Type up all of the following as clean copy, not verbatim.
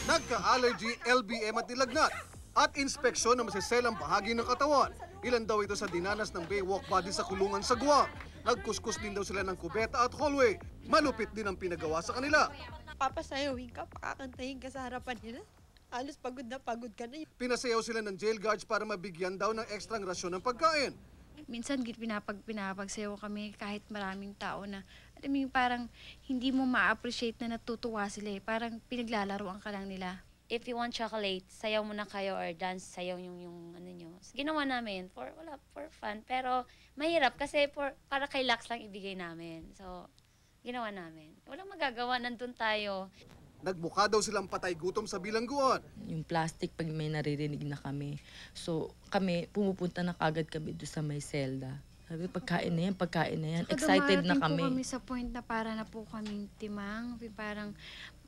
Nagka-allergy, LBM at nilagnat at inspeksyon na masiselang bahagi ng katawan. Ilan daw ito sa dinanas ng Baywalk body sa kulungan sa Guam. Nagkuskus din daw sila ng kubeta at hallway. Malupit din ang pinagawa sa kanila. Papasayawin ka, pakakantahin ka sa harapan nila. Halos pagod na pagod ka na. Pinasayaw sila ng jail guards para mabigyan daw ng ekstrang rasyon ng pagkain. Minsan pinapagsayaw kami kahit maraming tao na, alam mo yung parang hindi mo ma-appreciate na natutuwa sila eh. Parang pinaglalaroan ka lang nila. If you want chocolate, sayaw muna kayo or dance, sayaw yung ano nyo. So, ginawa namin for fun. Pero mahirap kasi para kay Lax lang ibigay namin. So, ginawa namin. Walang magagawa, nandun tayo. Nagmukha daw silang patay gutom sa bilangguan. Yung plastic, pag may naririnig na kami. So, kami, pumupunta na kagad kami doon sa may selda. Sabi, pagkain na yan. Excited na kami. Po kami sa point na para na po kaming timang. Parang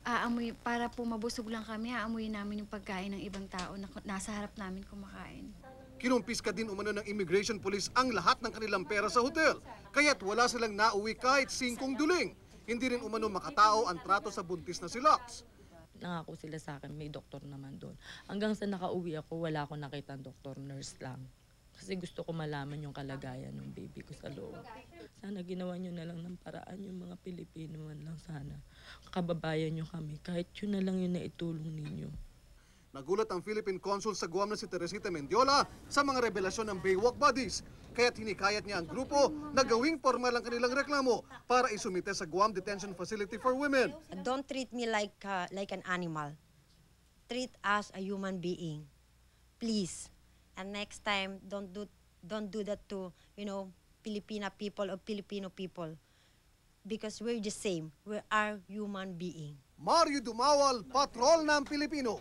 aamoy, para po mabusog lang kami, aamoy namin yung pagkain ng ibang tao na nasa harap namin kumakain. Kinumpis ka din umano ng immigration police ang lahat ng kanilang pera sa hotel. Kaya't wala silang nauwi kahit 5 duling. Hindi rin umano makatao ang trato sa buntis na si Lux. Nangako sila sa akin, may doktor naman doon. Hanggang sa nakauwi ako, wala akong nakita doktor, nurse lang. Kasi gusto ko malaman yung kalagayan ng baby ko sa loob. Sana ginawa nyo na lang ng paraan yung mga Pilipino man lang sana. Kababayan nyo kami, kahit yun na lang yung naitulong ninyo. Nagulat ang Philippine Consul sa Guam na si Teresita Mendiola sa mga revelasyon ng Baywalk Buddies. Kaya't hinikayat niya ang grupo na gawing formal ang kanilang reklamo para isumite sa Guam Detention Facility for Women. Don't treat me like an animal. Treat us a human being. Please. And next time, don't do that to, Filipina people or Filipino people. Because we're the same. We are human being. Mario Dumawal, Patrol ng Pilipino.